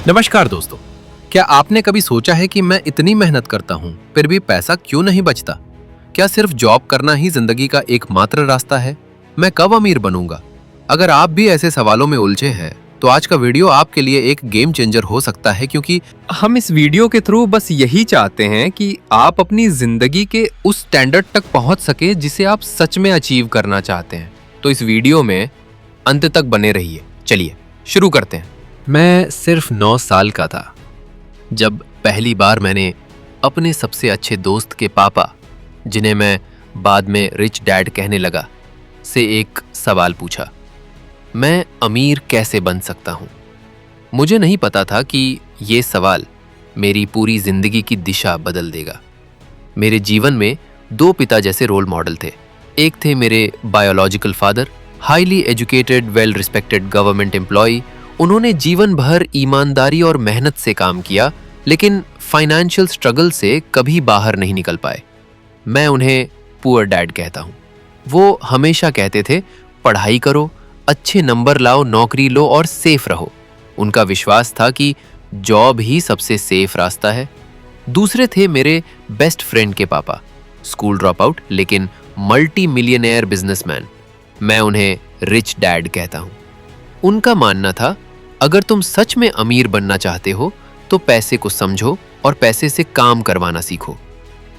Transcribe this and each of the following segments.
नमस्कार दोस्तों। क्या आपने कभी सोचा है कि मैं इतनी मेहनत करता हूं फिर भी पैसा क्यों नहीं बचता? क्या सिर्फ जॉब करना ही जिंदगी का एकमात्र रास्ता है? मैं कब अमीर बनूंगा? अगर आप भी ऐसे सवालों में उलझे हैं तो आज का वीडियो आपके लिए एक गेम चेंजर हो सकता है, क्योंकि हम इस वीडियो के थ्रू बस यही चाहते हैं कि आप अपनी जिंदगी के उस स्टैंडर्ड तक पहुंच सके जिसे आप सच में अचीव करना चाहते हैं। तो इस वीडियो में अंत तक बने रहिए। चलिए शुरू करते हैं। मैं सिर्फ 9 साल का था जब पहली बार मैंने अपने सबसे अच्छे दोस्त के पापा, जिन्हें मैं बाद में रिच डैड कहने लगा, से एक सवाल पूछा। मैं अमीर कैसे बन सकता हूं? मुझे नहीं पता था कि ये सवाल मेरी पूरी जिंदगी की दिशा बदल देगा। मेरे जीवन में 2 पिता जैसे रोल मॉडल थे। एक थे मेरे biological father, highly educated, well respected government employ. उन्होंने जीवन भर ईमानदारी और मेहनत से काम किया, लेकिन फाइनेंशियल स्ट्रगल से कभी बाहर नहीं निकल पाए। मैं उन्हें पुअर डैड कहता हूं। वो हमेशा कहते थे, पढ़ाई करो, अच्छे नंबर लाओ, नौकरी लो और सेफ रहो। उनका विश्वास था कि जॉब ही सबसे सेफ रास्ता है। दूसरे थे मेरे बेस्ट फ्रेंड के पापा, स्कूल ड्रॉप आउट लेकिन मल्टी मिलियनेयर बिजनेसमैन। मैं उन्हें रिच डैड कहता हूं। उनका मानना था, अगर तुम सच में अमीर बनना चाहते हो तो पैसे को समझो और पैसे से काम करवाना सीखो।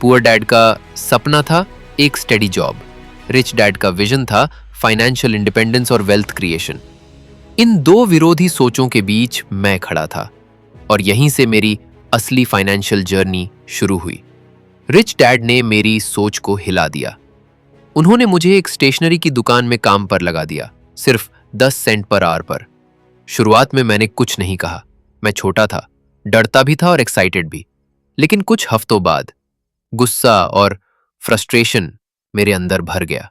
पुअर डैड का सपना था एक स्टेडी जॉब, रिच डैड का विजन था फाइनेंशियल इंडिपेंडेंस और वेल्थ क्रिएशन। इन 2 विरोधी सोचों के बीच मैं खड़ा था और यहीं से मेरी असली फाइनेंशियल जर्नी शुरू हुई। रिच डैड ने मेरी सोच को हिला दिया। उन्होंने मुझे एक स्टेशनरी की दुकान में काम पर लगा दिया, सिर्फ 10 सेंट पर आवर पर। शुरुआत में मैंने कुछ नहीं कहा। मैं छोटा था, डरता भी था और एक्साइटेड भी। लेकिन कुछ हफ्तों बाद गुस्सा और फ्रस्ट्रेशन मेरे अंदर भर गया।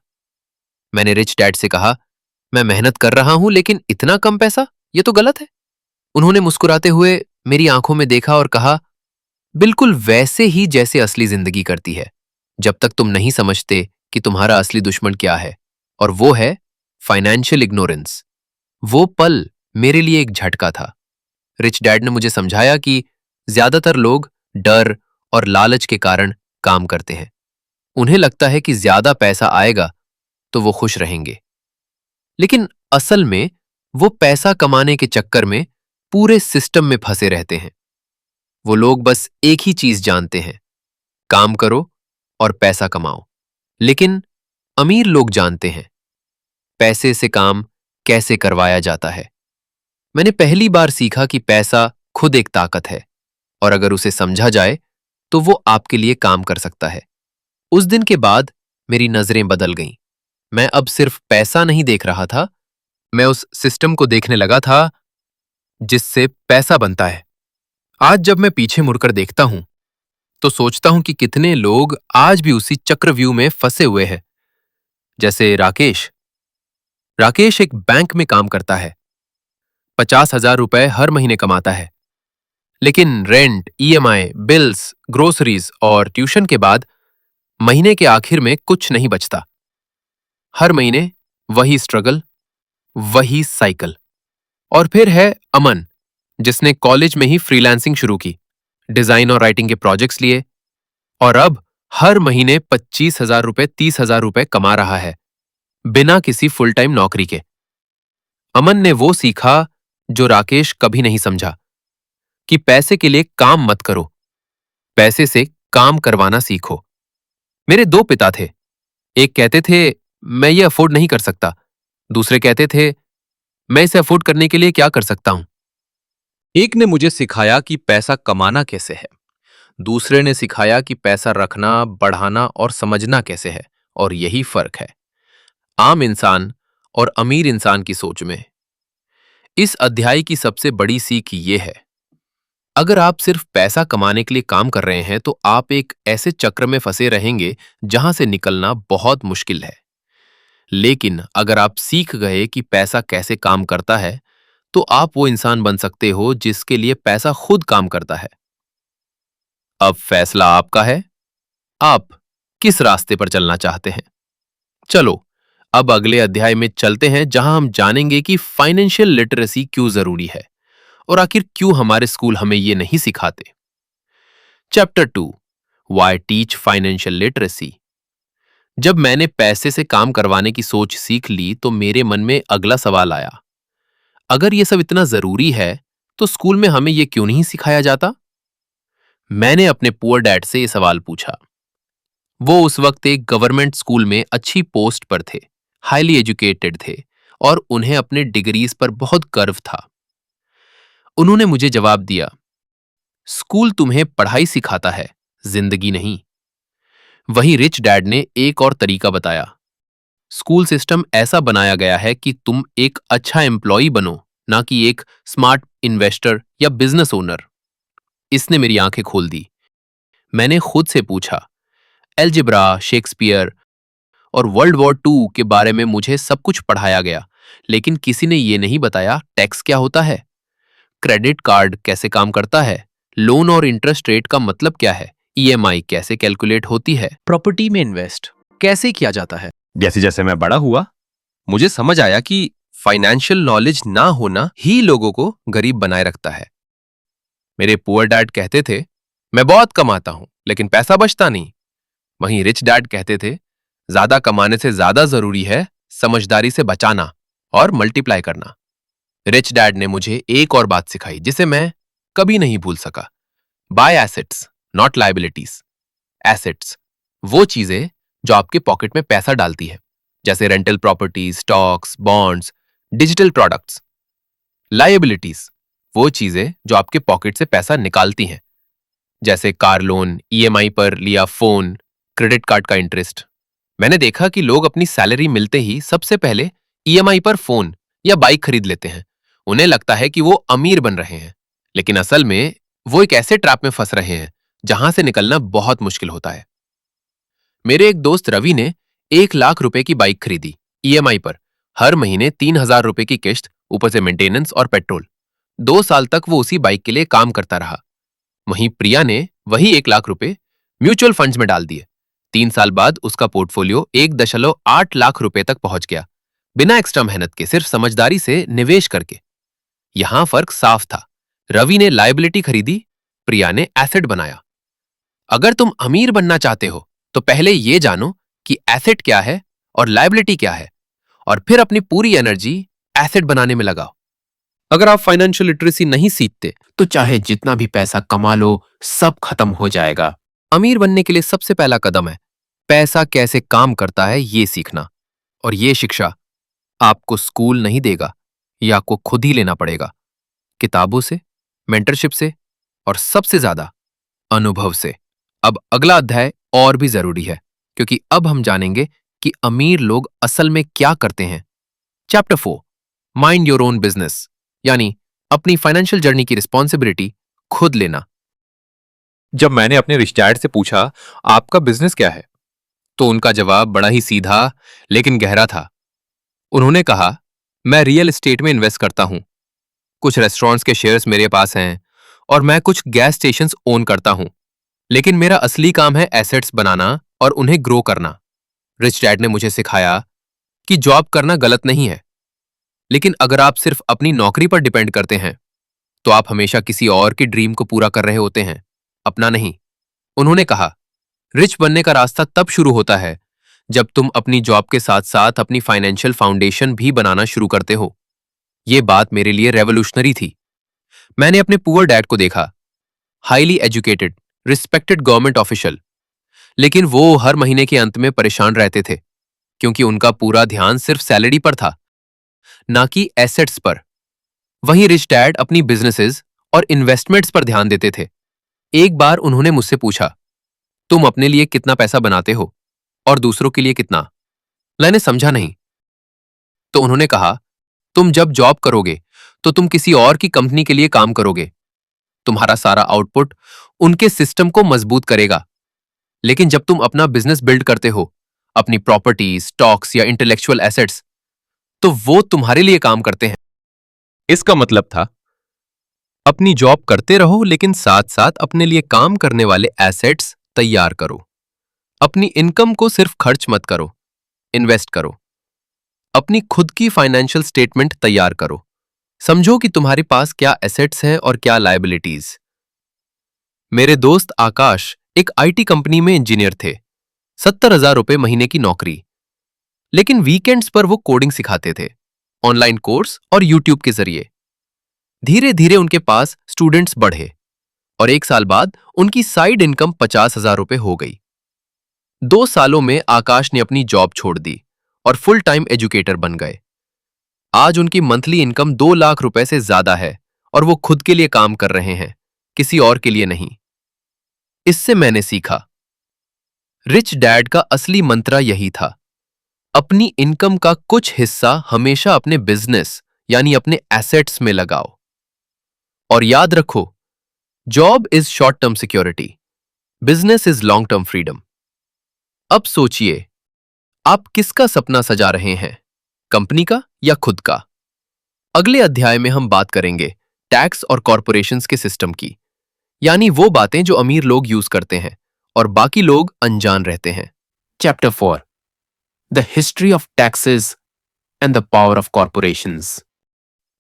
मैंने रिच डैड से कहा, मैं मेहनत कर रहा हूं लेकिन इतना कम पैसा, ये तो गलत है। उन्होंने मुस्कुराते हुए मेरी आंखों में देखा और कहा, बिल्कुल वैसे ही जैसे असली जिंदगी करती है, जब तक तुम नहीं समझते कि तुम्हारा असली दुश्मन क्या है, और वो है फाइनेंशियल इग्नोरेंस। वो पल मेरे लिए एक झटका था। रिच डैड ने मुझे समझाया कि ज्यादातर लोग डर और लालच के कारण काम करते हैं। उन्हें लगता है कि ज्यादा पैसा आएगा तो वो खुश रहेंगे, लेकिन असल में वो पैसा कमाने के चक्कर में पूरे सिस्टम में फंसे रहते हैं। वो लोग बस एक ही चीज जानते हैं, काम करो और पैसा कमाओ। लेकिन अमीर लोग जानते हैं पैसे से काम कैसे करवाया जाता है। मैंने पहली बार सीखा कि पैसा खुद एक ताकत है और अगर उसे समझा जाए तो वो आपके लिए काम कर सकता है। उस दिन के बाद मेरी नजरें बदल गईं। मैं अब सिर्फ पैसा नहीं देख रहा था, मैं उस सिस्टम को देखने लगा था जिससे पैसा बनता है। आज जब मैं पीछे मुड़कर देखता हूं तो सोचता हूं कि कितने लोग आज भी उसी चक्रव्यूह में फंसे हुए हैं। जैसे राकेश। राकेश एक बैंक में काम करता है, 50,000 रुपए हर महीने कमाता है, लेकिन रेंट, ईएमआई, बिल्स, ग्रोसरीज और ट्यूशन के बाद महीने के आखिर में कुछ नहीं बचता। हर महीने वही स्ट्रगल, वही साइकिल। और फिर है अमन, जिसने कॉलेज में ही फ्रीलांसिंग शुरू की, डिजाइन और राइटिंग के प्रोजेक्ट्स लिए और अब हर महीने 25,000 रुपए, 30,000 रुपए कमा रहा है, बिना किसी फुल टाइम नौकरी के। अमन ने वो सीखा जो राकेश कभी नहीं समझा, कि पैसे के लिए काम मत करो, पैसे से काम करवाना सीखो। मेरे 2 पिता थे। एक कहते थे, मैं ये अफोर्ड नहीं कर सकता। दूसरे कहते थे, मैं इसे अफोर्ड करने के लिए क्या कर सकता हूं। एक ने मुझे सिखाया कि पैसा कमाना कैसे है, दूसरे ने सिखाया कि पैसा रखना, बढ़ाना और समझना कैसे है। और यही फर्क है आम इंसान और अमीर इंसान की सोच में। इस अध्याय की सबसे बड़ी सीख ये है, अगर आप सिर्फ पैसा कमाने के लिए काम कर रहे हैं तो आप एक ऐसे चक्र में फंसे रहेंगे जहां से निकलना बहुत मुश्किल है। लेकिन अगर आप सीख गए कि पैसा कैसे काम करता है तो आप वो इंसान बन सकते हो जिसके लिए पैसा खुद काम करता है। अब फैसला आपका है, आप किस रास्ते पर चलना चाहते हैं। चलो अब अगले अध्याय में चलते हैं, जहां हम जानेंगे कि फाइनेंशियल लिटरेसी क्यों जरूरी है और आखिर क्यों हमारे स्कूल हमें ये नहीं सिखाते। Chapter 2, why teach financial literacy. जब मैंने पैसे से काम करवाने की सोच सीख ली तो मेरे मन में अगला सवाल आया, अगर ये सब इतना जरूरी है तो स्कूल में हमें ये क्यों नहीं सिखाया जाता। मैंने अपने पुअर डैड से ये सवाल पूछा। वो उस वक्त एक गवर्नमेंट स्कूल में अच्छी पोस्ट पर थे, हाईली एजुकेटेड थे और उन्हें अपने डिग्रीज पर बहुत गर्व था। उन्होंने मुझे जवाब दिया, स्कूल तुम्हें पढ़ाई सिखाता है, जिंदगी नहीं। वहीं रिच डैड ने एक और तरीका बताया, स्कूल सिस्टम ऐसा बनाया गया है कि तुम एक अच्छा एम्प्लॉय बनो, ना कि एक स्मार्ट इन्वेस्टर या बिजनेस ओनर। इसने मेरी आंखें खोल दी। मैंने खुद से पूछा, एल्जेब्रा, शेक्सपियर और वर्ल्ड वॉर टू के बारे में मुझे सब कुछ पढ़ाया गया, लेकिन किसी ने ये नहीं बताया टैक्स क्या होता है, क्रेडिट कार्ड कैसे काम करता है, लोन और इंटरेस्ट रेट का मतलब क्या है, ईएमआई कैसे कैलकुलेट होती है, प्रॉपर्टी में इन्वेस्ट कैसे किया जाता है। जैसे जैसे मैं बड़ा हुआ मुझे समझ आया कि फाइनेंशियल नॉलेज ना होना ही लोगों को गरीब बनाए रखता है। मेरे पुअर डैड कहते थे, मैं बहुत कमाता हूं लेकिन पैसा बचता नहीं। वहीं रिच डैड कहते थे, ज्यादा कमाने से ज्यादा जरूरी है समझदारी से बचाना और मल्टीप्लाई करना। रिच डैड ने मुझे एक और बात सिखाई जिसे मैं कभी नहीं भूल सका, buy assets not liabilities. Assets वो चीजें जो आपके पॉकेट में पैसा डालती है, जैसे rental property, stocks, bonds, digital products. Liabilities वो चीजें जो आपके पॉकेट से पैसा निकालती हैं, जैसे कार लोन, ईएमआई पर लिया फोन, क्रेडिट कार्ड का इंटरेस्ट। मैंने देखा कि लोग अपनी सैलरी मिलते ही सबसे पहले ईएमआई पर फोन या बाइक खरीद लेते हैं। उन्हें लगता है कि वो अमीर बन रहे हैं, लेकिन असल में वो एक ऐसे ट्रैप में फंस रहे हैं जहां से निकलना बहुत मुश्किल होता है। मेरे एक दोस्त रवि ने 1 लाख रुपए की बाइक खरीदी ईएमआई पर, हर महीने 3,000 रुपए की किश्त, ऊपर से मेंटेनेंस और पेट्रोल। 2 साल तक वो उसी बाइक के लिए काम करता रहा। वहीं प्रिया ने वही 1 लाख रुपए म्यूचुअल फंड्स में डाल दिए। 3 साल बाद उसका पोर्टफोलियो 1.8 लाख रुपए तक पहुंच गया, बिना एक्स्ट्रा मेहनत के, सिर्फ समझदारी से निवेश करके। यहां फर्क साफ था, रवि ने लायबिलिटी खरीदी, प्रिया ने एसेट बनाया। अगर तुम अमीर बनना चाहते हो तो पहले ये जानो कि एसेट क्या है और लायबिलिटी क्या है, और फिर अपनी पूरी एनर्जी एसेट बनाने में लगाओ। अगर आप फाइनेंशियल लिटरेसी नहीं सीखते तो चाहे जितना भी पैसा कमा लो, सब खत्म हो जाएगा। अमीर बनने के लिए सबसे पहला कदम है पैसा कैसे काम करता है ये सीखना, और ये शिक्षा आपको स्कूल नहीं देगा, ये आपको खुद ही लेना पड़ेगा, किताबों से, मेंटरशिप से और सबसे ज्यादा अनुभव से। अब अगला अध्याय और भी जरूरी है, क्योंकि अब हम जानेंगे कि अमीर लोग असल में क्या करते हैं। Chapter 4, mind your own business, यानी अपनी फाइनेंशियल जर्नी की रिस्पॉन्सिबिलिटी खुद लेना। जब मैंने अपने रिच डैड से पूछा, आपका बिजनेस क्या है, तो उनका जवाब बड़ा ही सीधा लेकिन गहरा था। उन्होंने कहा, मैं रियल एस्टेट में इन्वेस्ट करता हूं, कुछ रेस्टोरेंट्स के शेयर्स मेरे पास हैं और मैं कुछ गैस स्टेशंस ओन करता हूं, लेकिन मेरा असली काम है एसेट्स बनाना और उन्हें ग्रो करना। रिच डैड ने मुझे सिखाया कि जॉब करना गलत नहीं है, लेकिन अगर आप सिर्फ अपनी नौकरी पर डिपेंड करते हैं तो आप हमेशा किसी और के ड्रीम को पूरा कर रहे होते हैं, अपना नहीं। उन्होंने कहा, रिच बनने का रास्ता तब शुरू होता है जब तुम अपनी जॉब के साथ साथ अपनी फाइनेंशियल फाउंडेशन भी बनाना शुरू करते हो। यह बात मेरे लिए रेवोल्यूशनरी थी। मैंने अपने पुअर डैड को देखा, highly educated, respected government official, लेकिन वो हर महीने के अंत में परेशान रहते थे क्योंकि उनका पूरा ध्यान सिर्फ सैलरी पर था, ना कि एसेट्स पर। वहीं रिच डैड अपनी बिजनेसेस और इन्वेस्टमेंट्स पर ध्यान देते थे। एक बार उन्होंने मुझसे पूछा, तुम अपने लिए कितना पैसा बनाते हो और दूसरों के लिए कितना? मैंने समझा नहीं। तो उन्होंने कहा, तुम जब जॉब करोगे तो तुम किसी और की कंपनी के लिए काम करोगे। तुम्हारा सारा आउटपुट उनके सिस्टम को मजबूत करेगा, लेकिन जब तुम अपना बिजनेस बिल्ड करते हो, अपनी प्रॉपर्टी, स्टॉक्स या इंटेलेक्चुअल एसेट्स, तो वो तुम्हारे लिए काम करते हैं। इसका मतलब था, अपनी जॉब करते रहो लेकिन साथ साथ अपने लिए काम करने वाले एसेट्स तैयार करो। अपनी इनकम को सिर्फ खर्च मत करो, इन्वेस्ट करो। अपनी खुद की फाइनेंशियल स्टेटमेंट तैयार करो समझो कि तुम्हारे पास क्या एसेट्स हैं और क्या लायबिलिटीज। मेरे दोस्त आकाश एक आईटी कंपनी में इंजीनियर थे, 70,000 रुपए महीने की नौकरी। लेकिन वीकेंड्स पर वो कोडिंग सिखाते थे, ऑनलाइन कोर्स और यूट्यूब के जरिए। धीरे धीरे उनके पास स्टूडेंट्स बढ़े और 1 साल बाद उनकी साइड इनकम 50,000 रुपए हो गई। 2 सालों में आकाश ने अपनी जॉब छोड़ दी और फुल टाइम एजुकेटर बन गए। आज उनकी मंथली इनकम 2 लाख रुपए से ज्यादा है और वो खुद के लिए काम कर रहे हैं, किसी और के लिए नहीं। इससे मैंने सीखा, रिच डैड का असली मंत्रा यही था, अपनी इनकम का कुछ हिस्सा हमेशा अपने बिजनेस यानी अपने एसेट्स में लगाओ। और याद रखो, job is short term security, business is long term freedom. अब सोचिए, आप किसका सपना सजा रहे हैं, कंपनी का या खुद का? अगले अध्याय में हम बात करेंगे टैक्स और कॉरपोरेशंस के सिस्टम की, यानी वो बातें जो अमीर लोग यूज करते हैं और बाकी लोग अनजान रहते हैं। Chapter 4, the history of taxes and the power of corporations.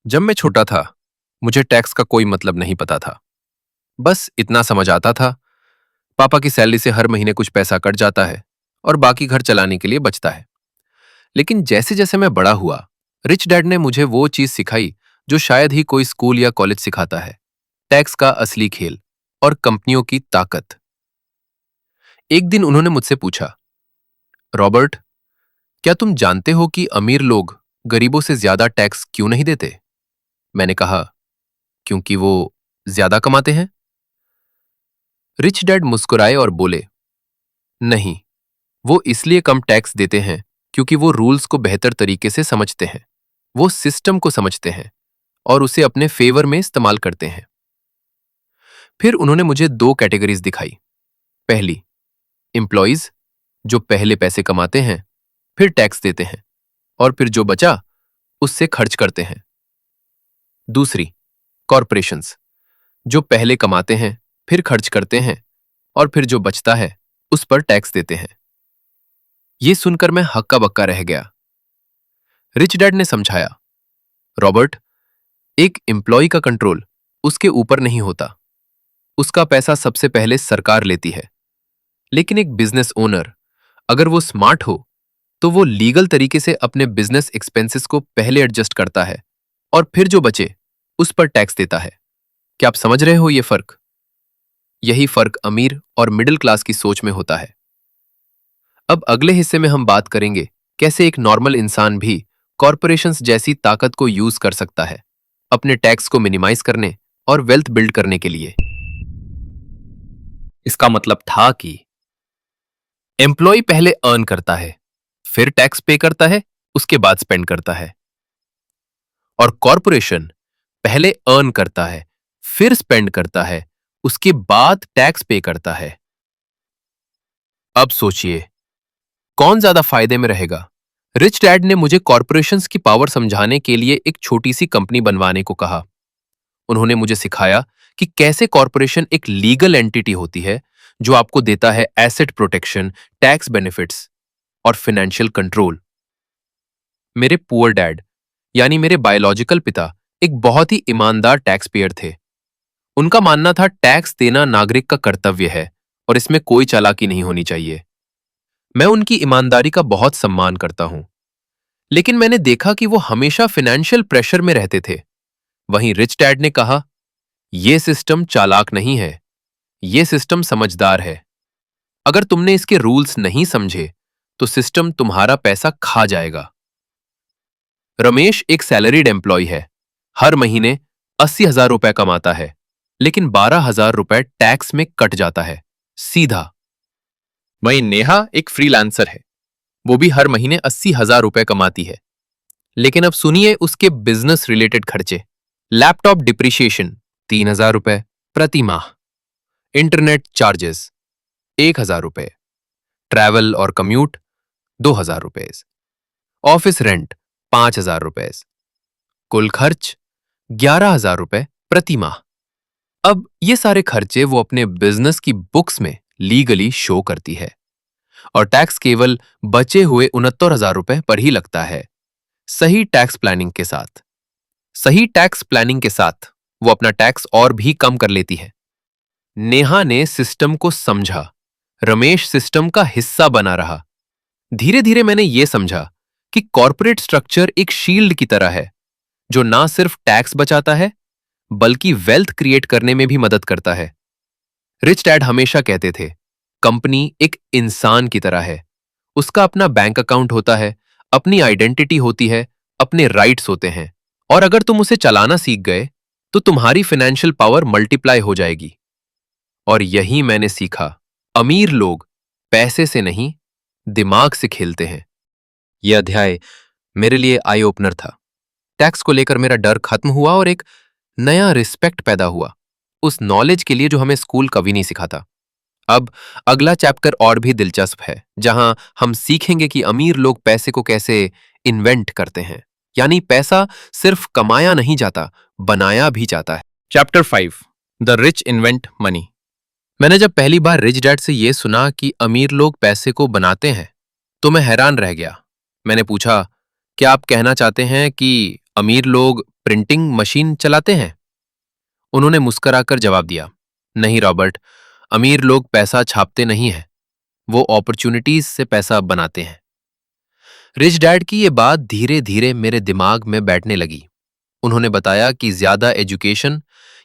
जब मैं छोटा था, मुझे टैक्स का कोई मतलब नहीं पता था। बस इतना समझ आता था, पापा की सैलरी से हर महीने कुछ पैसा कट जाता है और बाकी घर चलाने के लिए बचता है। लेकिन जैसे जैसे मैं बड़ा हुआ, रिच डैड ने मुझे वो चीज सिखाई जो शायद ही कोई स्कूल या कॉलेज सिखाता है, टैक्स का असली खेल और कंपनियों की ताकत। एक दिन उन्होंने मुझसे पूछा, रॉबर्ट, क्या तुम जानते हो कि अमीर लोग गरीबों से ज्यादा टैक्स क्यों नहीं देते? मैंने कहा, क्योंकि वो ज्यादा कमाते हैं। रिच डैड मुस्कुराए और बोले, नहीं, वो इसलिए कम टैक्स देते हैं क्योंकि वो रूल्स को बेहतर तरीके से समझते हैं। वो सिस्टम को समझते हैं और उसे अपने फेवर में इस्तेमाल करते हैं। फिर उन्होंने मुझे 2 कैटेगरीज दिखाई। पहली, एम्प्लॉइज, जो पहले पैसे कमाते हैं, फिर टैक्स देते हैं और फिर जो बचा उससे खर्च करते हैं। दूसरी, कॉरपोरेशंस, जो पहले कमाते हैं, फिर खर्च करते हैं और फिर जो बचता है उस पर टैक्स देते हैं। ये सुनकर मैं हक्का बक्का रह गया। रिच डैड ने समझाया, रॉबर्ट, एक एम्प्लॉय का कंट्रोल उसके ऊपर नहीं होता, उसका पैसा सबसे पहले सरकार लेती है। लेकिन एक बिजनेस ओनर, अगर वो स्मार्ट हो, तो वो लीगल तरीके से अपने बिजनेस एक्सपेंसेस को पहले एडजस्ट करता है और फिर जो बचे उस पर टैक्स देता है। क्या आप समझ रहे हो ये फर्क? यही फर्क अमीर और मिडिल क्लास की सोच में होता है। अब अगले हिस्से में हम बात करेंगे कैसे एक नॉर्मल इंसान भी कॉरपोरेशंस जैसी ताकत को यूज कर सकता है अपने टैक्स को मिनिमाइज करने और वेल्थ बिल्ड करने के लिए। इसका मतलब था कि एम्प्लॉय पहले अर्न करता है, फिर टैक्स पे करता है, उसके बाद स्पेंड करता है। और कॉरपोरेशन पहले अर्न करता है, फिर स्पेंड करता है, उसके बाद टैक्स पे करता है। अब सोचिए, कौन ज्यादा फायदे में रहेगा? रिच डैड ने मुझे कॉरपोरेशंस की पावर समझाने के लिए एक छोटी सी कंपनी बनवाने को कहा। उन्होंने मुझे सिखाया कि कैसे कॉरपोरेशन एक लीगल एंटिटी होती है जो आपको देता है एसेट प्रोटेक्शन, टैक्स बेनिफिट्स और फाइनेंशियल कंट्रोल। मेरे पुअर डैड, यानी मेरे बायोलॉजिकल पिता, एक बहुत ही ईमानदार टैक्स पेयर थे। उनका मानना था टैक्स देना नागरिक का कर्तव्य है और इसमें कोई चालाकी नहीं होनी चाहिए। मैं उनकी ईमानदारी का बहुत सम्मान करता हूं, लेकिन मैंने देखा कि वो हमेशा फाइनेंशियल प्रेशर में रहते थे। वहीं रिच डैड ने कहा, यह सिस्टम चालाक नहीं है, यह सिस्टम समझदार है। अगर तुमने इसके रूल्स नहीं समझे तो सिस्टम तुम्हारा पैसा खा जाएगा। रमेश एक सैलरीड एम्प्लॉय है, हर महीने 80,000 रुपए कमाता है, लेकिन 12,000 रुपए टैक्स में कट जाता है, सीधा। वहीं नेहा एक फ्रीलांसर है, वो भी हर महीने 80,000 रुपए कमाती है। लेकिन अब सुनिए उसके बिजनेस रिलेटेड खर्चे। लैपटॉप डिप्रिशिएशन 3,000 रुपए प्रति माह, इंटरनेट चार्जेस 1,000 रुपए, ट्रैवल और कम्यूट 2,000 रुपए, ऑफिस रेंट 5,000 रुपए, कुल खर्च 11,000 रुपए प्रति माह। अब ये सारे खर्चे वो अपने बिजनेस की बुक्स में लीगली शो करती है और टैक्स केवल बचे हुए 69,000 रुपए पर ही लगता है, सही टैक्स प्लानिंग के साथ। सही टैक्स प्लानिंग के साथ वो अपना टैक्स और भी कम कर लेती है। नेहा ने सिस्टम को समझा, रमेश सिस्टम का हिस्सा बना रहा। धीरे धीरे मैंने ये समझा कि कॉर्पोरेट स्ट्रक्चर एक शील्ड की तरह है जो ना सिर्फ टैक्स बचाता है बल्कि वेल्थ क्रिएट करने में भी मदद करता है। रिच डैड हमेशा कहते थे, कंपनी एक इंसान की तरह है, उसका अपना बैंक अकाउंट होता है, अपनी आइडेंटिटी होती है, अपने राइट्स होते हैं, और अगर तुम उसे चलाना सीख गए तो तुम्हारी फाइनेंशियल पावर मल्टीप्लाई हो जाएगी। और यही मैंने सीखा, अमीर लोग पैसे से नहीं दिमाग से खेलते हैं। यह अध्याय मेरे लिए आई ओपनर था। टैक्स को लेकर मेरा डर खत्म हुआ और एक नया रिस्पेक्ट पैदा हुआ उस नॉलेज के लिए जो हमें स्कूल कभी नहीं सिखाता। अब अगला चैप्टर और भी दिलचस्प है, जहां हम सीखेंगे कि अमीर लोग पैसे को कैसे इन्वेंट करते हैं, यानी पैसा सिर्फ कमाया नहीं जाता, बनाया भी जाता है। Chapter 5, the rich invent money. मैंने जब पहली बार रिच डैड से यह सुना कि अमीर लोग पैसे को बनाते हैं तो मैं हैरान रह गया। मैंने पूछा, क्या आप कहना चाहते हैं कि अमीर लोग प्रिंटिंग मशीन चलाते हैं? उन्होंने मुस्कुराकर जवाब दिया, नहीं रॉबर्ट, अमीर लोग पैसा छापते नहीं हैं, वो अपॉर्चुनिटीज से पैसा बनाते हैं। रिच डैड की ये बात धीरे धीरे मेरे दिमाग में बैठने लगी। उन्होंने बताया कि ज्यादा एजुकेशन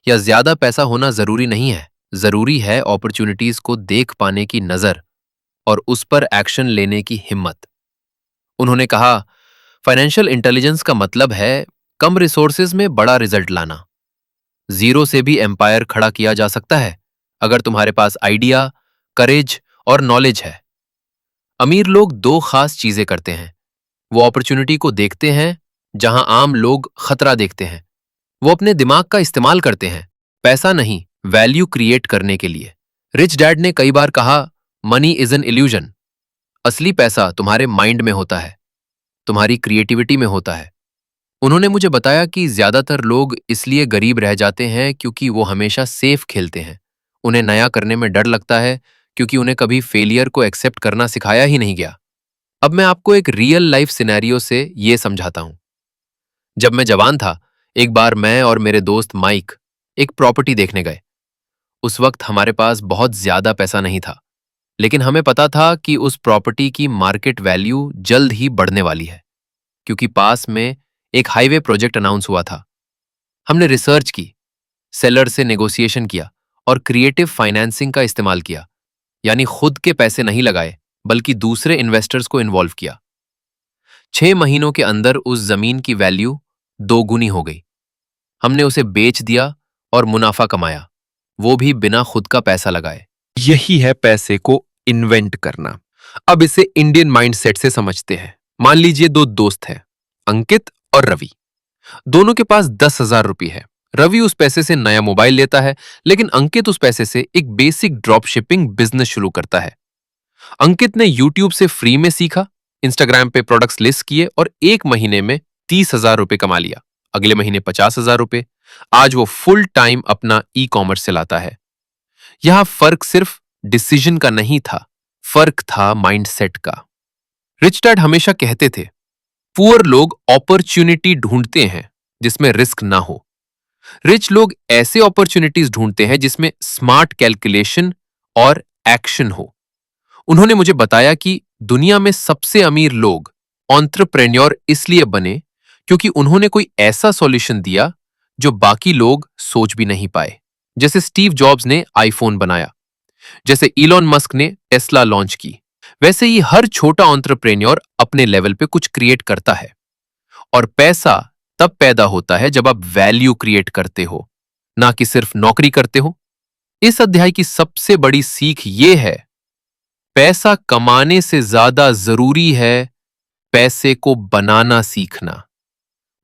या ज्यादा पैसा होना जरूरी नहीं है, जरूरी है अपॉर्चुनिटीज को देख पाने की नजर और उस पर एक्शन लेने की हिम्मत। उन्होंने कहा, फाइनेंशियल इंटेलिजेंस का मतलब है कम रिसोर्सेज में बड़ा रिजल्ट लाना। जीरो से भी एम्पायर खड़ा किया जा सकता है अगर तुम्हारे पास आइडिया, करेज और नॉलेज है। अमीर लोग दो खास चीजें करते हैं, वो अपॉर्चुनिटी को देखते हैं जहां आम लोग खतरा देखते हैं। वो अपने दिमाग का इस्तेमाल करते हैं, पैसा नहीं, वैल्यू क्रिएट करने के लिए। रिच डैड ने कई बार कहा, मनी इज एन इल्यूजन। असली पैसा तुम्हारे माइंड में होता है, तुम्हारी क्रिएटिविटी में होता है। उन्होंने मुझे बताया कि ज्यादातर लोग इसलिए गरीब रह जाते हैं क्योंकि वो हमेशा सेफ खेलते हैं। उन्हें नया करने में डर लगता है क्योंकि उन्हें कभी फेलियर को एक्सेप्ट करना सिखाया ही नहीं गया। अब मैं आपको एक रियल लाइफ सिनेरियो से ये समझाता हूं। जब मैं जवान था, एक बार मैं और मेरे दोस्त माइक एक प्रॉपर्टी देखने गए। उस वक्त हमारे पास बहुत ज्यादा पैसा नहीं था, लेकिन हमें पता था कि उस प्रॉपर्टी की मार्केट वैल्यू जल्द ही बढ़ने वाली है क्योंकि पास में एक हाईवे प्रोजेक्ट अनाउंस हुआ था। हमने रिसर्च की, सेलर से नेगोशिएशन किया और क्रिएटिव फाइनेंसिंग का इस्तेमाल किया, यानी खुद के पैसे नहीं लगाए बल्कि दूसरे इन्वेस्टर्स को इन्वॉल्व किया। 6 महीनों के अंदर उस जमीन की वैल्यू 2 गुनी हो गई। हमने उसे बेच दिया और मुनाफा कमाया, वो भी बिना खुद का पैसा लगाए। यही है पैसे को इन्वेंट करना। अब इसे इंडियन माइंडसेट से समझते हैं। मान लीजिए 2 दोस्त हैं, अंकित और रवि। दोनों के पास 10,000 रुपये है। रवि उस पैसे से नया मोबाइल लेता है, लेकिन अंकित उस पैसे से एक बेसिक ड्रॉप शिपिंग बिजनेस शुरू करता है। अंकित ने यूट्यूब से फ्री में सीखा, इंस्टाग्राम पे प्रोडक्ट्स लिस्ट किए और 1 महीने में 30,000 रुपये कमा लिया। अगले महीने 50,000 रुपये। आज वो फुल टाइम अपना ई कॉमर्स चलाता है। यहां फर्क सिर्फ डिसीजन का नहीं था, फर्क था माइंडसेट का। रिच डैड हमेशा कहते थे, पुअर लोग अपॉर्चुनिटी ढूंढते हैं जिसमें रिस्क ना हो, रिच लोग ऐसे अपॉर्चुनिटीज ढूंढते हैं जिसमें स्मार्ट कैलकुलेशन और एक्शन हो। उन्होंने मुझे बताया कि दुनिया में सबसे अमीर लोग एंटरप्रेन्योर इसलिए बने क्योंकि उन्होंने कोई ऐसा सॉल्यूशन दिया जो बाकी लोग सोच भी नहीं पाए। जैसे स्टीव जॉब्स ने आईफोन बनाया, जैसे इलॉन मस्क ने टेस्ला लॉन्च की, वैसे ही हर छोटा एंटरप्रेन्योर अपने लेवल पे कुछ क्रिएट करता है। और पैसा तब पैदा होता है जब आप वैल्यू क्रिएट करते हो, ना कि सिर्फ नौकरी करते हो। इस अध्याय की सबसे बड़ी सीख ये है, पैसा कमाने से ज्यादा जरूरी है पैसे को बनाना सीखना।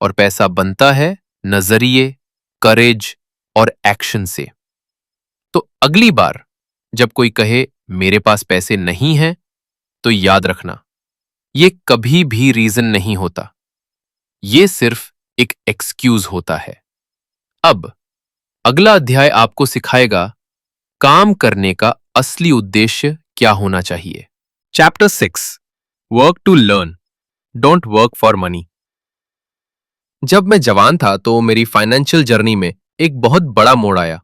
और पैसा बनता है नजरिए, करेज और एक्शन से। तो अगली बार जब कोई कहे मेरे पास पैसे नहीं हैं, तो याद रखना, ये कभी भी रीजन नहीं होता, ये सिर्फ एक एक्सक्यूज होता है। अब अगला अध्याय आपको सिखाएगा काम करने का असली उद्देश्य क्या होना चाहिए। Chapter 6, work to learn, don't work for money. जब मैं जवान था तो मेरी फाइनेंशियल जर्नी में एक बहुत बड़ा मोड़ आया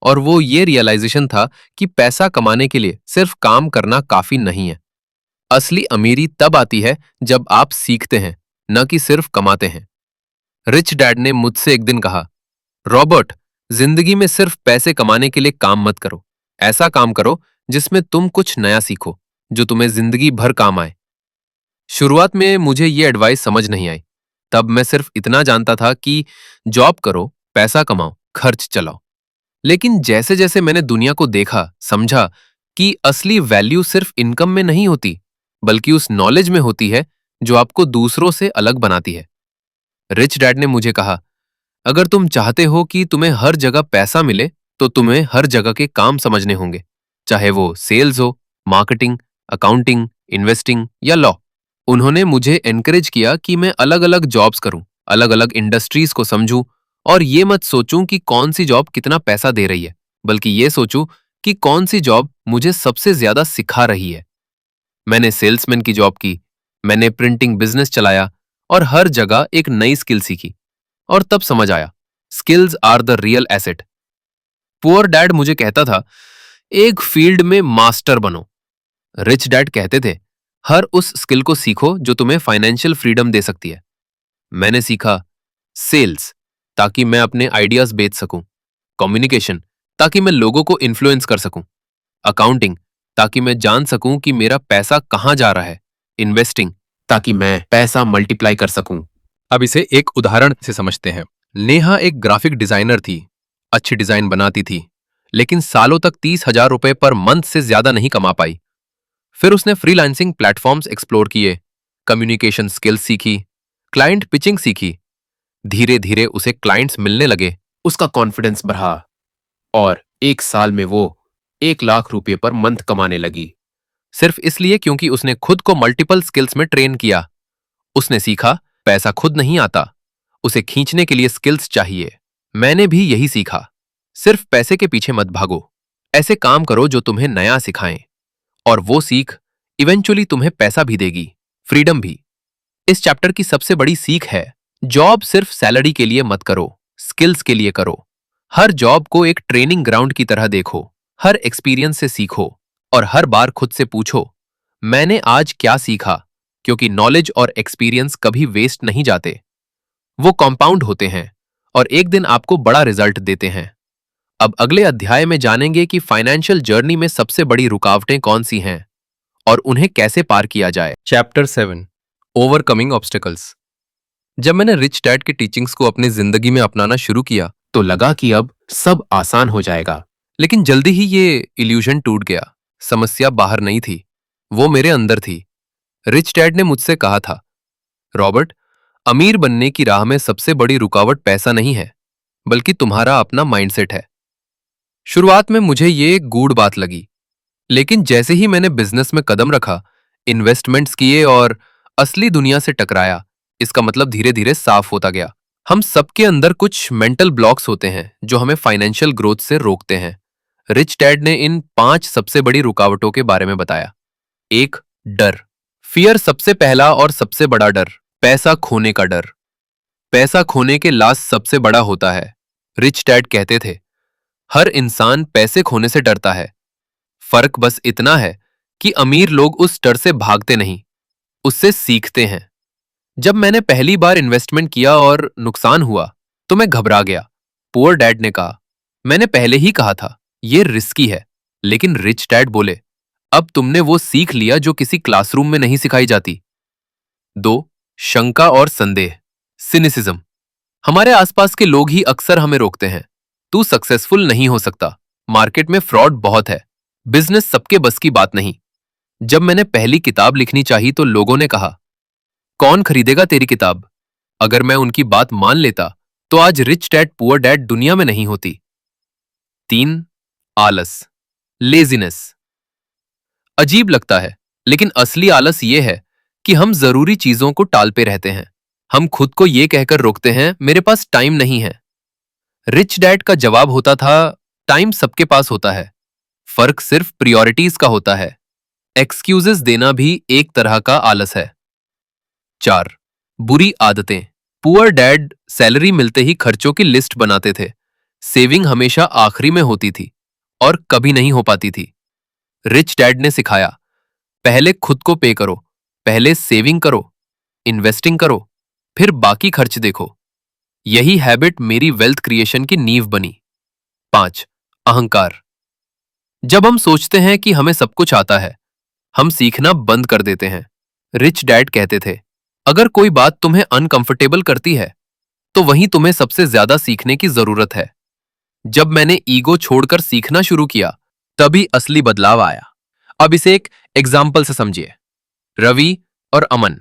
और वो ये रियलाइजेशन था कि पैसा कमाने के लिए सिर्फ काम करना काफी नहीं है। असली अमीरी तब आती है जब आप सीखते हैं, न कि सिर्फ कमाते हैं। रिच डैड ने मुझसे एक दिन कहा, रॉबर्ट, जिंदगी में सिर्फ पैसे कमाने के लिए काम मत करो। ऐसा काम करो जिसमें तुम कुछ नया सीखो, जो तुम्हें जिंदगी भर काम आए। शुरुआत में मुझे ये एडवाइस समझ नहीं आई। तब मैं सिर्फ इतना जानता था कि जॉब करो, पैसा कमाओ, खर्च चलाओ। लेकिन जैसे जैसे मैंने दुनिया को देखा, समझा कि असली वैल्यू सिर्फ इनकम में नहीं होती, बल्कि उस नॉलेज में होती है जो आपको दूसरों से अलग बनाती है। रिच डैड ने मुझे कहा, अगर तुम चाहते हो कि तुम्हें हर जगह पैसा मिले, तो तुम्हें हर जगह के काम समझने होंगे, चाहे वो सेल्स हो, मार्केटिंग, अकाउंटिंग, इन्वेस्टिंग या लॉ। उन्होंने मुझे एनकरेज किया कि मैं अलग अलग जॉब्स करूं, अलग अलग इंडस्ट्रीज को समझूं और ये मत सोचूं कि कौन सी जॉब कितना पैसा दे रही है, बल्कि ये सोचूं कि कौन सी जॉब मुझे सबसे ज्यादा सिखा रही है। मैंने सेल्समैन की जॉब की, मैंने प्रिंटिंग बिजनेस चलाया और हर जगह एक नई स्किल सीखी। और तब समझ आया, skills are the real asset. Poor dad मुझे कहता था, एक फील्ड में मास्टर बनो। रिच डैड कहते थे, हर उस स्किल को सीखो जो तुम्हें फाइनेंशियल फ्रीडम दे सकती है। मैंने सीखा सेल्स, ताकि मैं अपने आइडियाज बेच सकूं, कम्युनिकेशन, ताकि मैं लोगों को इन्फ्लुएंस कर सकूं, अकाउंटिंग, ताकि मैं जान सकूं कि मेरा पैसा कहां जा रहा है, इन्वेस्टिंग, ताकि मैं पैसा मल्टीप्लाई कर सकूं। अब इसे एक उदाहरण से समझते हैं। नेहा एक ग्राफिक डिजाइनर थी, अच्छी डिजाइन बनाती थी, लेकिन सालों तक 30,000 रुपए पर मंथ से ज्यादा नहीं कमा पाई। फिर उसने फ्रीलांसिंग प्लेटफॉर्म्स एक्सप्लोर किए, कम्युनिकेशन स्किल्स सीखी, क्लाइंट पिचिंग सीखी। धीरे धीरे उसे क्लाइंट्स मिलने लगे, उसका कॉन्फिडेंस बढ़ा और 1 साल में वो 1 लाख रुपए पर मंथ कमाने लगी। सिर्फ इसलिए क्योंकि उसने खुद को मल्टीपल स्किल्स में ट्रेन किया। उसने सीखा, पैसा खुद नहीं आता, उसे खींचने के लिए स्किल्स चाहिए। मैंने भी यही सीखा, सिर्फ पैसे के पीछे मत भागो, ऐसे काम करो जो तुम्हें नया सिखाएं, और वो सीख इवेंचुअली तुम्हें पैसा भी देगी, फ्रीडम भी। इस चैप्टर की सबसे बड़ी सीख है, जॉब सिर्फ सैलरी के लिए मत करो, स्किल्स के लिए करो। हर जॉब को एक ट्रेनिंग ग्राउंड की तरह देखो, हर एक्सपीरियंस से सीखो और हर बार खुद से पूछो, मैंने आज क्या सीखा? क्योंकि नॉलेज और एक्सपीरियंस कभी वेस्ट नहीं जाते, वो कंपाउंड होते हैं और एक दिन आपको बड़ा रिजल्ट देते हैं। अब अगले अध्याय में जानेंगे कि फाइनेंशियल जर्नी में सबसे बड़ी रुकावटें कौन सी हैं और उन्हें कैसे पार किया जाए। Chapter 7, overcoming obstacles. जब मैंने रिच डैड की टीचिंग्स को अपनी जिंदगी में अपनाना शुरू किया तो लगा कि अब सब आसान हो जाएगा, लेकिन जल्दी ही ये इल्यूजन टूट गया। समस्या बाहर नहीं थी, वो मेरे अंदर थी। रिच डैड ने मुझसे कहा था, रॉबर्ट, अमीर बनने की राह में सबसे बड़ी रुकावट पैसा नहीं है, बल्कि तुम्हारा अपना माइंडसेट है। शुरुआत में मुझे ये एक गूढ़ बात लगी, लेकिन जैसे ही मैंने बिजनेस में कदम रखा, इन्वेस्टमेंट्स किए और असली दुनिया से टकराया, इसका मतलब धीरे धीरे साफ होता गया। हम सबके अंदर कुछ मेंटल ब्लॉक्स होते हैं जो हमें फाइनेंशियल ग्रोथ से रोकते हैं। रिच डैड ने इन 5 सबसे बड़ी रुकावटों के बारे में बताया। 1, डर। फियर सबसे पहला और सबसे बड़ा डर, पैसा खोने का डर। पैसा खोने के लाश सबसे बड़ा होता है। रिच डैड कहते थे, हर इंसान पैसे खोने से डरता है। फर्क बस इतना है कि अमीर लोग उस डर से भागते नहीं, उससे सीखते हैं। जब मैंने पहली बार इन्वेस्टमेंट किया और नुकसान हुआ तो मैं घबरा गया। पुअर डैड ने कहा, मैंने पहले ही कहा था ये रिस्की है, लेकिन रिच डैड बोले, अब तुमने वो सीख लिया जो किसी क्लासरूम में नहीं सिखाई जाती। 2, शंका और संदेह, सिनिसिज्म। हमारे आसपास के लोग ही अक्सर हमें रोकते हैं। तू सक्सेसफुल नहीं हो सकता, मार्केट में फ्रॉड बहुत है, बिजनेस सबके बस की बात नहीं। जब मैंने पहली किताब लिखनी चाही तो लोगों ने कहा, कौन खरीदेगा तेरी किताब? अगर मैं उनकी बात मान लेता तो आज रिच डैड पुअर डैड दुनिया में नहीं होती। 3, आलस, लेजीनेस। अजीब लगता है, लेकिन असली आलस यह है कि हम जरूरी चीजों को टालते रहते हैं। हम खुद को यह कहकर रोकते हैं, मेरे पास टाइम नहीं है। रिच डैड का जवाब होता था, टाइम सबके पास होता है, फर्क सिर्फ प्रायोरिटीज का होता है। एक्सक्यूजेस देना भी एक तरह का आलस है। 4, बुरी आदतें, पुअर डैड सैलरी मिलते ही खर्चों की लिस्ट बनाते थे। सेविंग हमेशा आखिरी में होती थी और कभी नहीं हो पाती थी। रिच डैड ने सिखाया, पहले खुद को पे करो, पहले सेविंग करो, इन्वेस्टिंग करो, फिर बाकी खर्च देखो। यही हैबिट मेरी वेल्थ क्रिएशन की नींव बनी। 5. अहंकार। जब हम सोचते हैं कि हमें सब कुछ आता है, हम सीखना बंद कर देते हैं। रिच डैड कहते थे, अगर कोई बात तुम्हें अनकंफर्टेबल करती है, तो वहीं तुम्हें सबसे ज्यादा सीखने की जरूरत है। जब मैंने ईगो छोड़कर सीखना शुरू किया, तभी असली बदलाव आया। अब इसे एक एग्जाम्पल से समझिए। रवि और अमन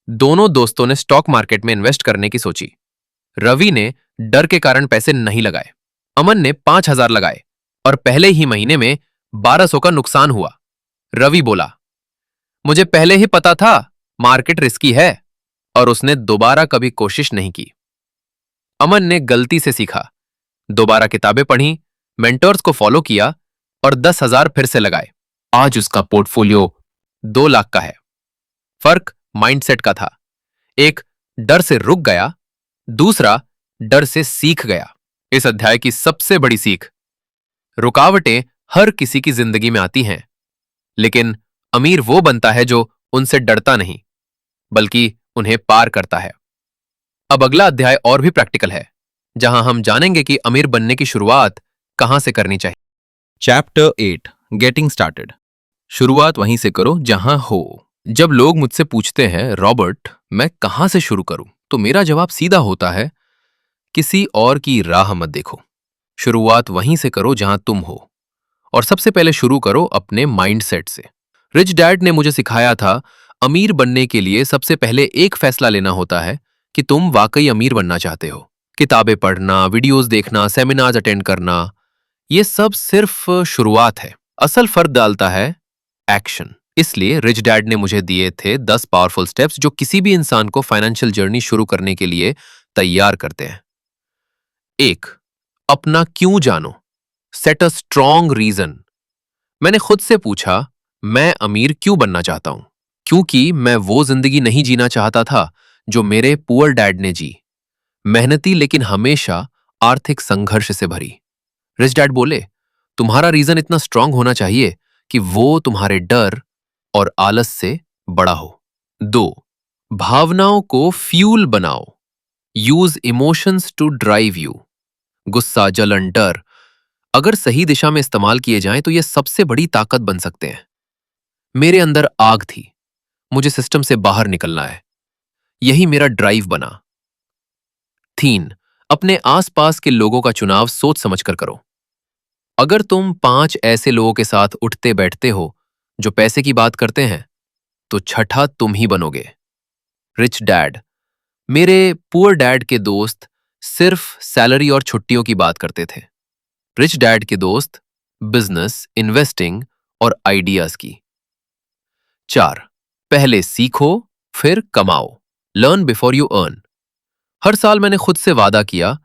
दोनों दोस्तों ने स्टॉक मार्केट में इन्वेस्ट करने की सोची। रवि ने डर के कारण पैसे नहीं लगाए। अमन ने 5,000 लगाए और पहले ही महीने में 1,200 का नुकसान हुआ। रवि बोला, मुझे पहले ही पता था मार्केट रिस्की है, और उसने दोबारा कभी कोशिश नहीं की। अमन ने गलती से सीखा, दोबारा किताबें पढ़ी, मेंटर्स को फॉलो किया और 10,000 फिर से लगाए। आज उसका पोर्टफोलियो 2 लाख का है। फर्क माइंडसेट का था। एक डर से रुक गया, दूसरा डर से सीख गया। इस अध्याय की सबसे बड़ी सीख, रुकावटें हर किसी की जिंदगी में आती हैं, लेकिन अमीर वो बनता है जो उनसे डरता नहीं, बल्कि उन्हें पार करता है। अब अगला अध्याय और भी प्रैक्टिकल है, जहां हम जानेंगे कि अमीर बनने की शुरुआत कहां से करनी चाहिए। Chapter 8 getting started. शुरुआत वहीं से करो जहां हो। जब लोग मुझसे पूछते हैं, रॉबर्ट मैं कहां से शुरू करूं, तो मेरा जवाब सीधा होता है, किसी और की राह मत देखो। शुरुआत वहीं से करो जहां तुम हो, और सबसे पहले शुरू करो अपने माइंडसेट से। रिच डैड ने मुझे सिखाया था, अमीर बनने के लिए सबसे पहले एक फैसला लेना होता है कि तुम वाकई अमीर बनना चाहते हो। किताबें पढ़ना, वीडियोस देखना, सेमिनार्स अटेंड करना, ये सब सिर्फ शुरुआत है। असल फर्क डालता है एक्शन। इसलिए रिच डैड ने मुझे दिए थे 10 पावरफुल स्टेप्स जो किसी भी इंसान को फाइनेंशियल जर्नी शुरू करने के लिए तैयार करते हैं। 1. अपना क्यों जानो। Set a strong reason. मैंने खुद से पूछा, मैं अमीर क्यों बनना चाहता हूं? क्योंकि मैं वो जिंदगी नहीं जीना चाहता था जो मेरे पुअर डैड ने जी, मेहनती लेकिन हमेशा आर्थिक संघर्ष से भरी। रिच डैड बोले, तुम्हारा रीजन इतना स्ट्रांग होना चाहिए कि वो तुम्हारे डर और आलस से बड़ा हो। 2. भावनाओं को फ्यूल बनाओ। Use emotions to drive you. गुस्सा, जलन, डर अगर सही दिशा में इस्तेमाल किए जाएं तो ये सबसे बड़ी ताकत बन सकते हैं। मेरे अंदर आग थी, मुझे सिस्टम से बाहर निकलना है, यही मेरा ड्राइव बना। 3. अपने आसपास के लोगों का चुनाव सोच समझकर करो। अगर तुम 5 ऐसे लोगों के साथ उठते बैठते हो जो पैसे की बात करते हैं, तो छठा तुम ही बनोगे। Rich dad. मेरे पुअर डैड के दोस्त सिर्फ सैलरी और छुट्टियों की बात करते थे। रिच डैड के दोस्त बिजनेस, इन्वेस्टिंग और आइडियाज की। 4. पहले सीखो फिर कमाओ। Learn before you earn. हर साल मैंने खुद से वादा किया,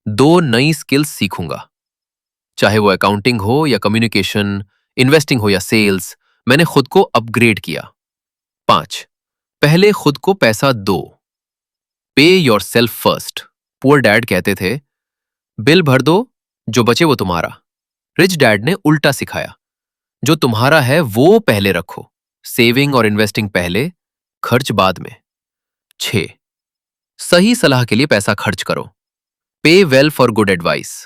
2 नई स्किल्स सीखूंगा, चाहे वो अकाउंटिंग हो या कम्युनिकेशन, इन्वेस्टिंग हो या सेल्स। मैंने खुद को अपग्रेड किया। 5. पहले खुद को पैसा दो। पे your self first. Poor dad कहते थे, बिल भर दो, जो बचे वो तुम्हारा। रिच डैड ने उल्टा सिखाया, जो तुम्हारा है वो पहले रखो, सेविंग और इन्वेस्टिंग पहले, खर्च बाद में। 6. सही सलाह के लिए पैसा खर्च करो। पे वेल फॉर गुड एडवाइस।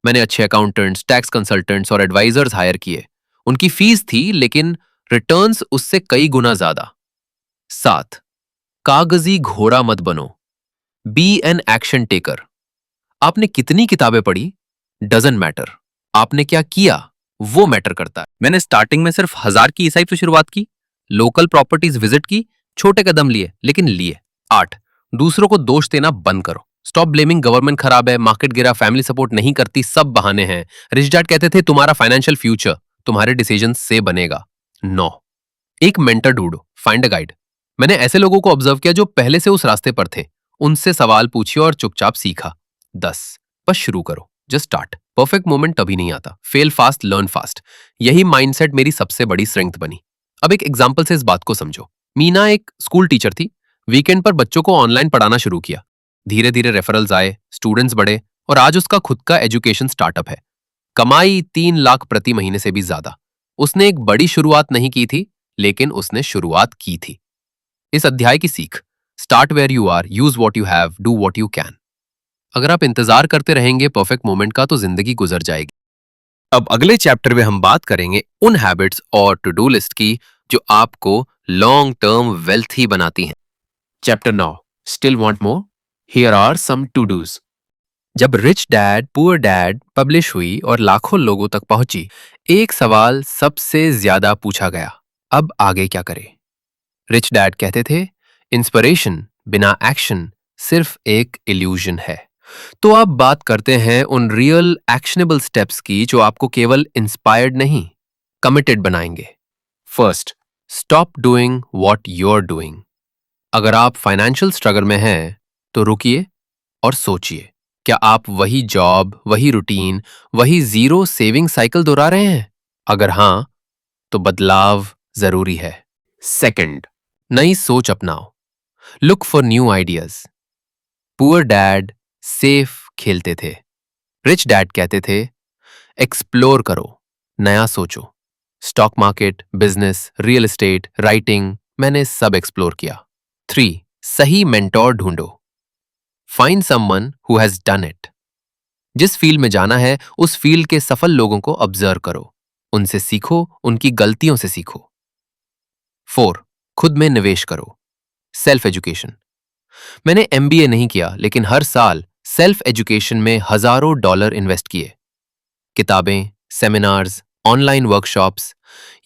मैंने अच्छे अकाउंटेंट्स, टैक्स कंसल्टेंट्स और एडवाइजर्स हायर किए। उनकी फीस थी, लेकिन रिटर्न्स उससे कई गुना ज्यादा। 7. कागजी घोड़ा मत बनो। Be an action taker. आपने कितनी किताबें पढ़ी डजंट मैटर, आपने क्या किया वो मैटर करता है। मैंने स्टार्टिंग में सिर्फ 1,000 की ईसाई से शुरुआत की, लोकल प्रॉपर्टीज विजिट की, छोटे कदम लिए, लेकिन लिए। 8. दूसरों को दोष देना बंद करो। स्टॉप ब्लेमिंग, गवर्नमेंट खराब है, मार्केट गिरा, फैमिली सपोर्ट नहीं करती, सब बहाने हैं। रिच डैड कहते थे, तुम्हारा फाइनेंशियल फ्यूचर तुम्हारे डिसीजन से बनेगा। 9. एक मेंटर ढूंढो, फाइंड अ गाइड। मैंने ऐसे लोगों को ऑब्जर्व किया जो पहले से उस रास्ते पर थे, उनसे सवाल पूछिए और चुपचाप सीखा। 10. बस शुरू करो, जस्ट स्टार्ट। परफेक्ट मोमेंट तभी नहीं आता। Fail fast, learn fast. यही माइंडसेट मेरी सबसे बड़ी स्ट्रेंथ बनी। अब एक एग्जांपल से इस बात को समझो। मीना एक स्कूल टीचर थी, वीकेंड पर बच्चों को ऑनलाइन पढ़ाना शुरू किया। धीरे धीरे रेफरल्स आए, स्टूडेंट्स बढ़े और आज उसका खुद का एजुकेशन स्टार्टअप है। कमाई 3 लाख प्रति महीने से भी ज्यादा। उसने एक बड़ी शुरुआत नहीं की थी, लेकिन उसने शुरुआत की थी। इस अध्याय की सीख, start where you are, use what you have, do what you can. अगर आप इंतजार करते रहेंगे परफेक्ट मोमेंट का तो जिंदगी गुजर जाएगी। अब अगले चैप्टर में हम बात करेंगे उन हैबिट्स और टू डू लिस्ट की जो आपको लॉन्ग टर्म वेल्थी बनाती हैं। Chapter 9, still want more, here are some to dos. जब rich dad poor dad publish हुई और लाखों लोगों तक पहुंची, एक सवाल सबसे ज्यादा पूछा गया, अब आगे क्या करें? रिच डैड कहते थे, इंस्पिरेशन बिना एक्शन सिर्फ एक इल्यूजन है। तो अब बात करते हैं उन रियल एक्शनेबल स्टेप्स की जो आपको केवल इंस्पायर्ड नहीं, कमिटेड बनाएंगे। First, stop doing what you're doing. अगर आप फाइनेंशियल स्ट्रगल में हैं तो रुकिए और सोचिए, क्या आप वही जॉब, वही रूटीन, वही जीरो सेविंग साइकिल दोहरा रहे हैं? अगर हां, तो बदलाव जरूरी है। सेकंड, नई सोच अपनाओ, look for new ideas. Poor dad safe खेलते थे, रिच डैड कहते थे, एक्सप्लोर करो, नया सोचो। Stock market, business, real estate, writing, मैंने सब एक्सप्लोर किया। 3, सही मेंटोर ढूंढो, find someone who has done it. जिस फील्ड में जाना है उस फील्ड के सफल लोगों को ऑब्जर्व करो, उनसे सीखो, उनकी गलतियों से सीखो। 4, खुद में निवेश करो, सेल्फ एजुकेशन। मैंने MBA नहीं किया, लेकिन हर साल सेल्फ एजुकेशन में हजारों डॉलर इन्वेस्ट किए। किताबें, सेमिनार्स, ऑनलाइन वर्कशॉप्स,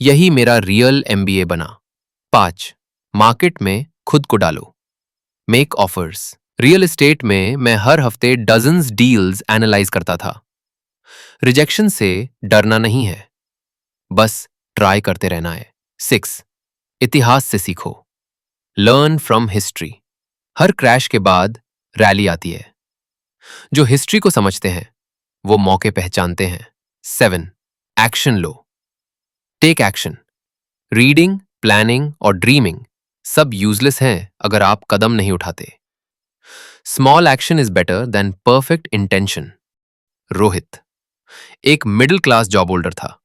यही मेरा रियल MBA बना। 5, मार्केट में खुद को डालो, मेक ऑफर्स। रियल एस्टेट में मैं हर हफ्ते डजन्स डील्स एनालाइज करता था। रिजेक्शन से डरना नहीं है, बस ट्राई करते रहना है। 6, इतिहास से सीखो, learn from history. Her crash के बाद रैली आती है। जो हिस्ट्री को समझते हैं वो मौके पहचानते हैं। 7, एक्शन लो, टेक एक्शन। रीडिंग, प्लानिंग और ड्रीमिंग सब यूजलेस हैं अगर आप कदम नहीं उठाते। Small action is better than perfect intention. Rohit एक मिडिल क्लास जॉब होल्डर था।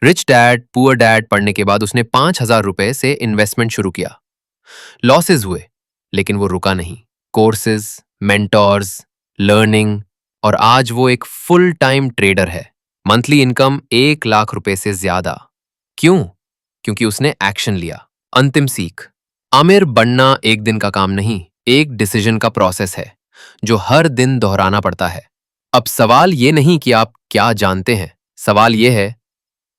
रिच डैड पुअर डैड पढ़ने के बाद उसने 5,000 रुपए से इन्वेस्टमेंट शुरू किया। लॉसेस हुए, लेकिन वो रुका नहीं। कोर्सेज, मेंटोर्स, लर्निंग, और आज वो एक फुल टाइम ट्रेडर है। मंथली इनकम 1 लाख रुपए से ज्यादा। क्यों? क्योंकि उसने एक्शन लिया। अंतिम सीख, आमिर बनना एक दिन का काम नहीं, एक डिसीजन का प्रोसेस है जो हर दिन दोहराना पड़ता है। अब सवाल ये नहीं कि आप क्या जानते हैं, सवाल ये है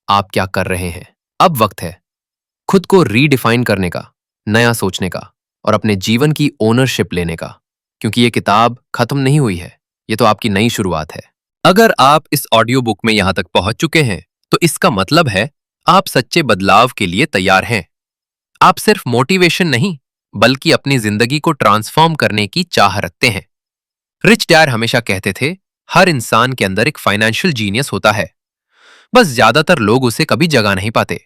आप क्या कर रहे हैं। अब वक्त है खुद को रीडिफाइन करने का, नया सोचने का और अपने जीवन की ओनरशिप लेने का, क्योंकि ये किताब खत्म नहीं हुई है, ये तो आपकी नई शुरुआत है। अगर आप इस ऑडियो बुक में यहां तक पहुंच चुके हैं तो इसका मतलब है आप सच्चे बदलाव के लिए तैयार हैं। आप सिर्फ मोटिवेशन नहीं, बल्कि अपनी जिंदगी को ट्रांसफॉर्म करने की चाह रखते हैं। रिच डैड हमेशा कहते थे, हर इंसान के अंदर एक फाइनेंशियल जीनियस होता है, बस ज्यादातर लोग उसे कभी जगा नहीं पाते।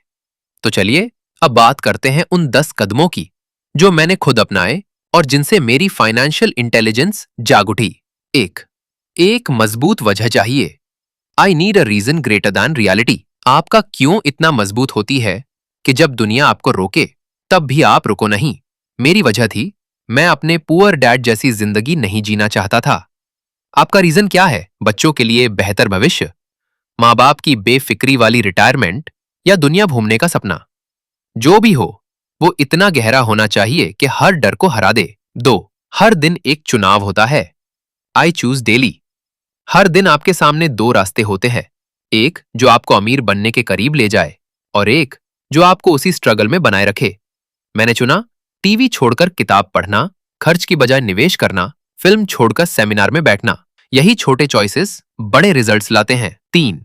तो चलिए अब बात करते हैं उन 10 कदमों की जो मैंने खुद अपनाए और जिनसे मेरी फाइनेंशियल इंटेलिजेंस जाग उठी। एक मजबूत वजह चाहिए। I need a reason greater than reality. आपका क्यों इतना मजबूत होती है कि जब दुनिया आपको रोके तब भी आप रुको नहीं। मेरी वजह थी, मैं अपने पुअर डैड जैसी जिंदगी नहीं जीना चाहता था। आपका रीजन क्या है? बच्चों के लिए बेहतर भविष्य, माँ बाप की बेफिक्री वाली रिटायरमेंट या दुनिया घूमने का सपना? जो भी हो, वो इतना गहरा होना चाहिए कि हर डर को हरा दे। 2, हर दिन एक चुनाव होता है। I choose daily. हर दिन आपके सामने 2 रास्ते होते हैं, एक जो आपको अमीर बनने के करीब ले जाए और एक जो आपको उसी स्ट्रगल में बनाए रखे। मैंने चुना टीवी छोड़कर किताब पढ़ना, खर्च की बजाय निवेश करना, फिल्म छोड़कर सेमिनार में बैठना। यही छोटे चॉइसेस बड़े रिजल्ट्स लाते हैं। 3,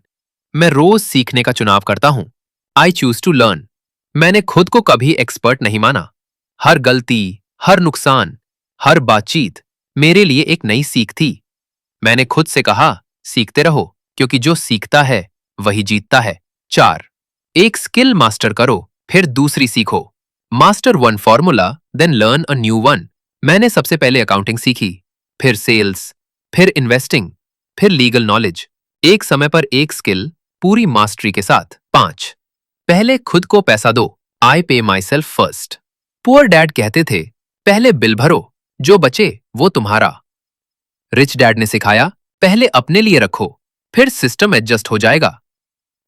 मैं रोज सीखने का चुनाव करता हूं। I choose to learn. मैंने खुद को कभी एक्सपर्ट नहीं माना। हर गलती, हर नुकसान, हर बातचीत मेरे लिए एक नई सीख थी। मैंने खुद से कहा, सीखते रहो, क्योंकि जो सीखता है वही जीतता है। 4, एक स्किल मास्टर करो, फिर दूसरी सीखो। Master 1 formula, then learn a new one. मैंने सबसे पहले अकाउंटिंग सीखी, फिर सेल्स, फिर इन्वेस्टिंग, फिर लीगल नॉलेज, एक समय पर एक स्किल पूरी मास्टरी के साथ। 5. पहले खुद को पैसा दो, आई पे my self first. Poor dad कहते थे पहले बिल भरो, जो बचे वो तुम्हारा। रिच डैड ने सिखाया पहले अपने लिए रखो, फिर सिस्टम एडजस्ट हो जाएगा।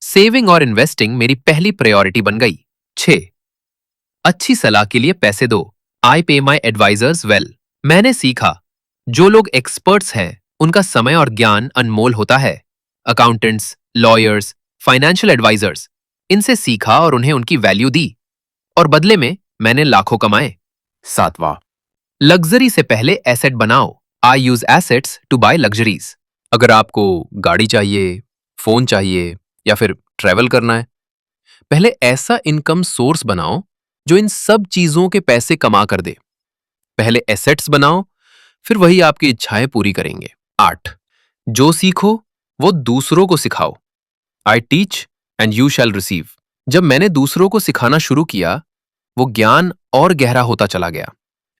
सेविंग और इन्वेस्टिंग मेरी पहली प्रायोरिटी बन गई। 6. अच्छी सलाह के लिए पैसे दो, आई पे माई एडवाइजर्स वेल। मैंने सीखा जो लोग एक्सपर्ट्स हैं उनका समय और ज्ञान अनमोल होता है। अकाउंटेंट्स, लॉयर्स, फाइनेंशियल एडवाइजर्स, इनसे सीखा और उन्हें उनकी वैल्यू दी, और बदले में मैंने लाखों कमाए। 7वां, लग्जरी से पहले एसेट बनाओ, I use assets to buy luxuries. अगर आपको गाड़ी चाहिए, फोन चाहिए या फिर ट्रैवल करना है, पहले ऐसा इनकम सोर्स बनाओ जो इन सब चीजों के पैसे कमा कर दे। पहले एसेट्स बनाओ, फिर वही आपकी इच्छाएं पूरी करेंगे। 8. जो सीखो वो दूसरों को सिखाओ, I teach and you shall receive. जब मैंने दूसरों को सिखाना शुरू किया, वो ज्ञान और गहरा होता चला गया।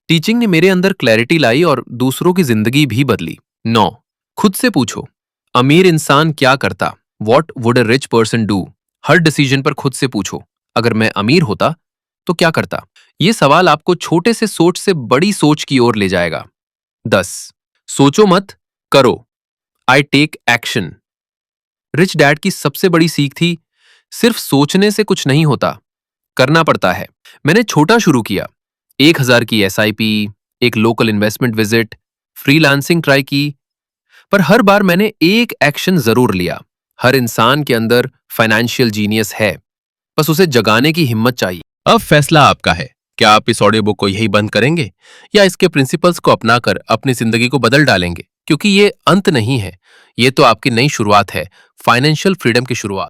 टीचिंग ने मेरे अंदर क्लैरिटी लाई और दूसरों की जिंदगी भी बदली। 9. खुद से पूछो, अमीर इंसान क्या करता? What would a rich person do? Her decision पर खुद से पूछो, अगर मैं अमीर होता तो क्या करता? ये सवाल आपको छोटे से सोच से बड़ी सोच की ओर ले जाएगा। 10. सोचो मत, करो, I take action. Rich dad की सबसे बड़ी सीख थी सिर्फ सोचने से कुछ नहीं होता, करना पड़ता है। मैंने छोटा शुरू किया, 1000 की एसआईपी, एक local investment visit, freelancing try की, पर हर बार मैंने एक एक्शन जरूर लिया। हर इंसान के अंदर फाइनेंशियल जीनियस है, बस उसे जगाने की हिम्मत चाहिए। अब फैसला आपका है, क्या आप इस ऑडियो बुक को यही बंद करेंगे या इसके प्रिंसिपल्स को अपनाकर अपनी जिंदगी को बदल डालेंगे? क्योंकि ये अंत नहीं है, ये तो आपकी नई शुरुआत है, फाइनेंशियल फ्रीडम की शुरुआत।